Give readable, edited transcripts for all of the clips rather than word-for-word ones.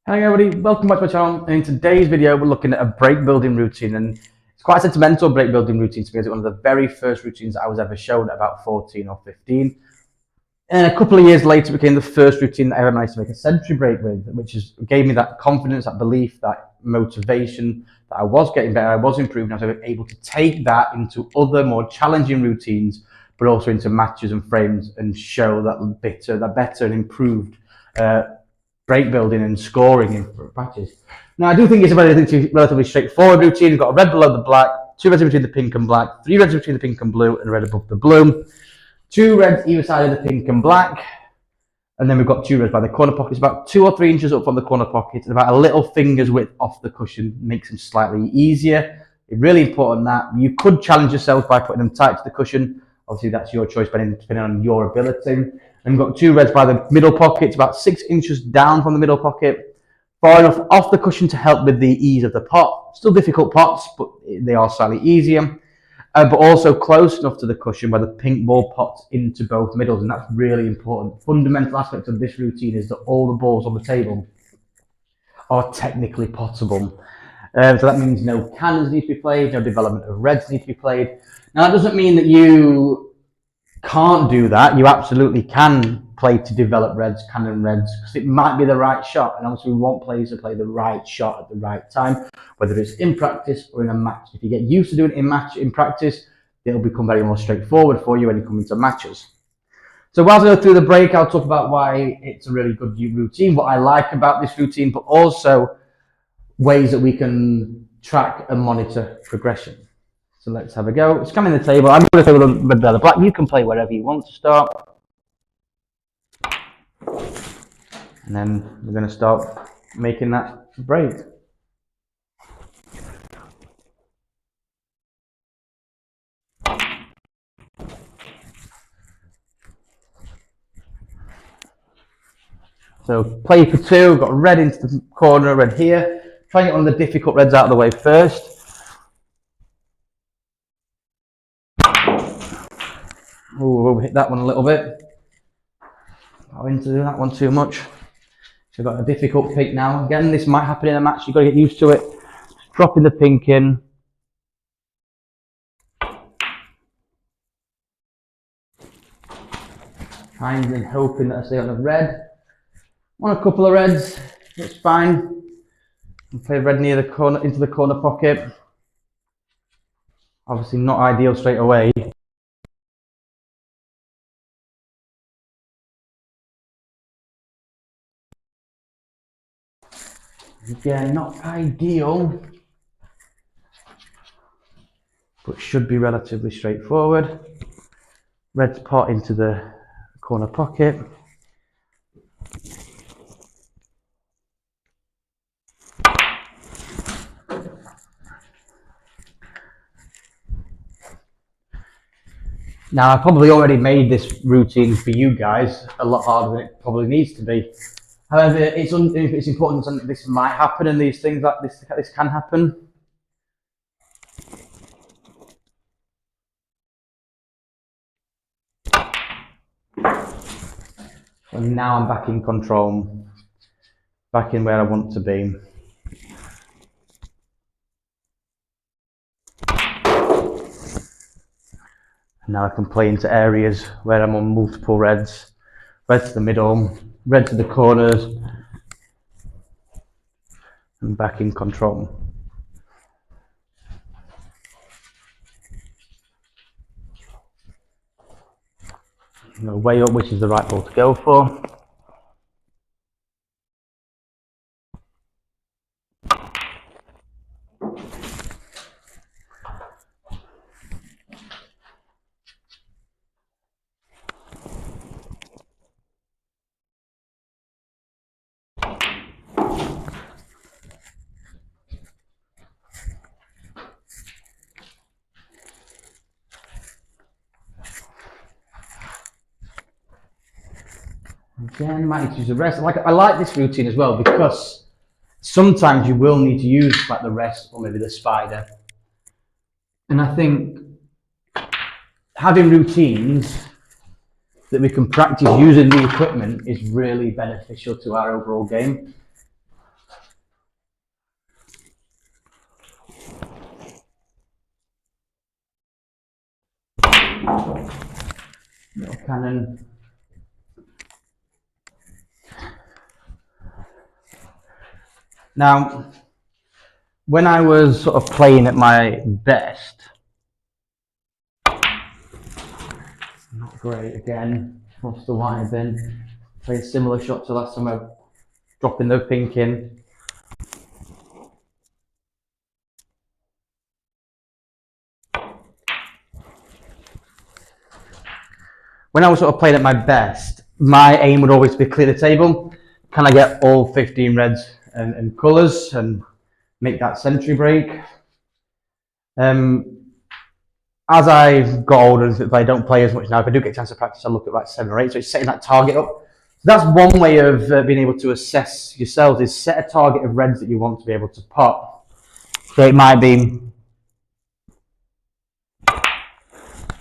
Hi everybody, welcome back to my channel. And in today's video, we're looking at a break building routine, and it's quite a sentimental break building routine to me. It's one of the very first routines I was ever shown at about 14 or 15. And a couple of years later, it became the first routine that I ever managed to make a century break with, gave me that confidence, that belief, that motivation that I was getting better, I was improving. I was able to take that into other more challenging routines, but also into matches and frames, and show that better and improved break building and scoring in matches. Now, I do think it's a relatively straightforward routine. You've got a red below the black, two reds in between the pink and black, three reds between the pink and blue, and a red above the blue. Two reds either side of the pink and black. And then we've got two reds by the corner pockets, about 2 or 3 inches up from the corner pocket, and about a little finger's width off the cushion, makes them slightly easier. It's really important that you could challenge yourself by putting them tight to the cushion. Obviously, that's your choice, depending on your ability. And we've got two reds by the middle pocket, about 6 inches down from the middle pocket, far enough off the cushion to help with the ease of the pot. Still difficult pots, but they are slightly easier. But also close enough to the cushion where the pink ball pops into both middles, and that's really important. Fundamental aspect of this routine is that all the balls on the table are technically potable. So that means no cannons need to be played, no development of reds need to be played. Now, that doesn't mean that you can't do that. You absolutely can play to develop reds, cannon reds, because it might be the right shot. And obviously, we want players to play the right shot at the right time, whether it's in practice or in a match. If you get used to doing it in practice, it'll become very more straightforward for you when you come into matches. So whilst I go through the break, I'll talk about why it's a really good routine, what I like about this routine, but also ways that we can track and monitor progression. So let's have a go. It's coming to the table. I'm going to play with the red, the black. You can play wherever you want to start. And then we're going to start making that break. So play for two, got red into the corner, red here. Try and get one of the difficult reds out of the way first. Ooh, we'll hit that one a little bit. Not into that one too much. So we've got a difficult pink now. Again, this might happen in a match. You've got to get used to it. Just dropping the pink in. Trying and hoping that I stay on a red. Want a couple of reds. That's fine. And play red near the corner, into the corner pocket. Obviously not ideal straight away. Again, not ideal, but should be relatively straightforward. Red's pot into the corner pocket. Now, I probably already made this routine for you guys a lot harder than it probably needs to be. However, it's important that this might happen, and these things like this can happen. So now I'm back in control, back in where I want to be. Now I can play into areas where I'm on multiple reds. Red to the middle, red to the corners, and back in control. Way up, which is the right ball to go for. Again, might need to use the rest. I like this routine as well because sometimes you will need to use like the rest or maybe the spider. And I think having routines that we can practice using the equipment is really beneficial to our overall game. Little cannon. Now, when I was sort of playing at my best, not great again, must have wanted then. Played a similar shot to last time, I dropping the pink in. When I was sort of playing at my best, my aim would always be clear the table. Can I get all 15 reds and colours and make that century break? As I've got older, if I don't play as much now, if I do get a chance to practice, I look at like 7 or 8. So it's setting that target up. So that's one way of being able to assess yourselves, is set a target of reds that you want to be able to pot. So it might be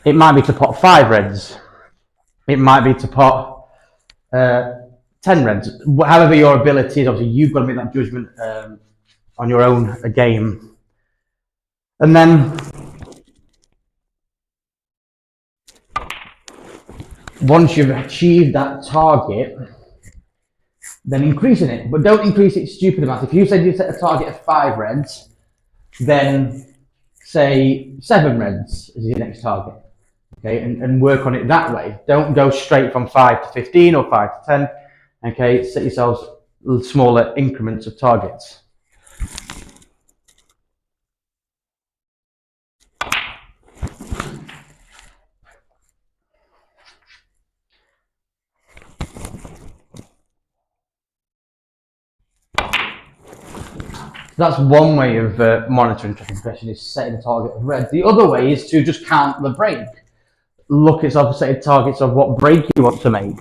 to pot 5 reds. It might be to pot 10 reds. However your ability is, obviously you've got to make that judgment on your own game. And then once you've achieved that target, then increasing it, but don't increase it stupid amounts. If you said you set a target of 5 reds, then say 7 reds is your next target. Okay, and work on it that way. Don't go straight from 5 to 15 or 5 to 10. Okay, set yourselves smaller increments of targets. That's one way of monitoring tracking progression, is setting a target of red. The other way is to just count the break. Look at set targets of what break you want to make.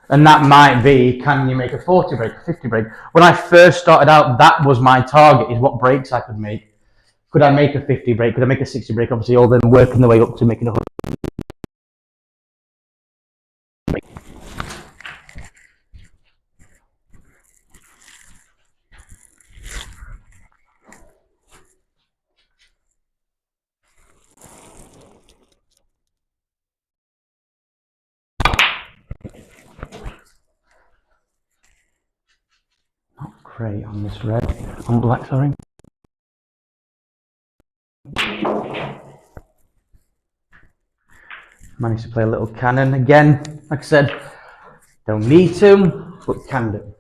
And that might be, can you make a 40 break, a 50 break? When I first started out, that was my target, is what breaks I could make. Could I make a 50 break? Could I make a 60 break? Obviously, all then working the way up to making a 100 break. Not great on this red, on black, sorry. Managed to play a little cannon again. Like I said, don't need to, but can do.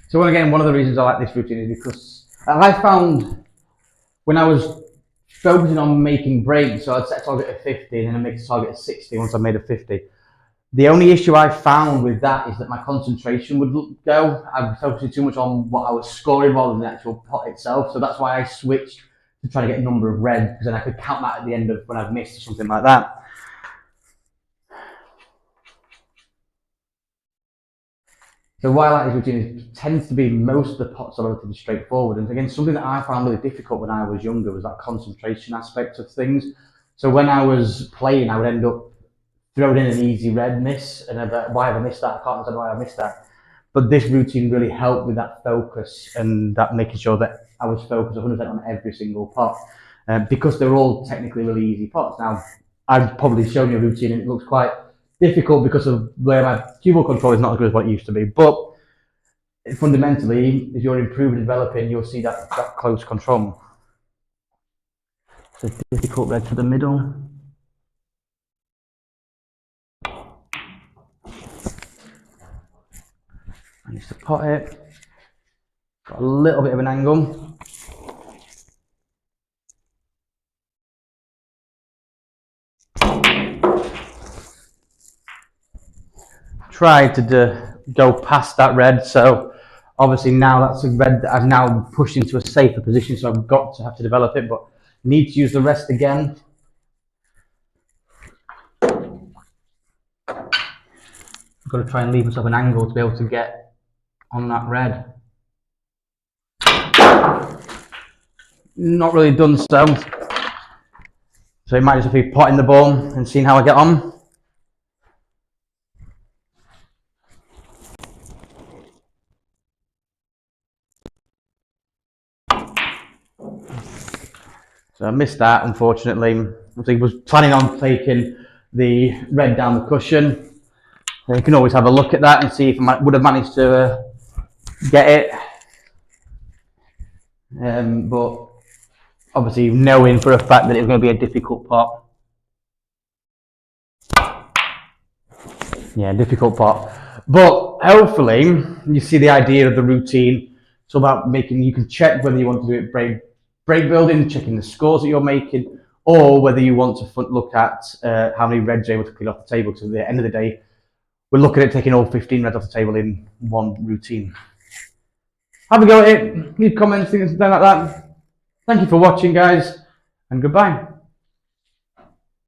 So again, one of the reasons I like this routine is because I found when I was focusing on making breaks, so I'd set a target of 50 and then I'd make a target of 60 once I made a 50. The only issue I found with that is that my concentration would go. I was focusing too much on what I was scoring rather than the actual pot itself. So that's why I switched to try to get a number of reds, because then I could count that at the end of when I've missed or something like that. So why I like this routine is it tends to be most of the pots are relatively straightforward. And again, something that I found really difficult when I was younger was that concentration aspect of things. So when I was playing, I would end up throwing in an easy red miss, and why have I missed that? I can't understand why I missed that. But this routine really helped with that focus and that making sure that I was focused 100% on every single pot, because they're all technically really easy pots. Now, I've probably shown you a routine and it looks quite difficult because of where my cue ball control is not as good as what it used to be. But fundamentally, if you're improving and developing, you'll see that close control. So difficult red to the middle. Managed to pot it. Got a little bit of an angle. Tried to go past that red, so obviously now that's a red that I've now pushed into a safer position, so I've got to have to develop it, but need to use the rest again. I've got to try and leave myself an angle to be able to get on that red. not really done so. So it might just be potting the ball and seeing how I get on. So I missed that, unfortunately. I was planning on taking the red down the cushion. So you can always have a look at that and see if I would have managed to get it. But obviously knowing for a fact that it was going to be a difficult pot. Yeah, difficult pot. But hopefully you see the idea of the routine. It's all about making, you can check whether you want to do it break building, checking the scores that you're making, or whether you want to look at how many reds you're able to clean off the table. So at the end of the day, we're looking at taking all 15 reds off the table in one routine. Have a go at it, leave comments, things like that. Thank you for watching, guys, and goodbye.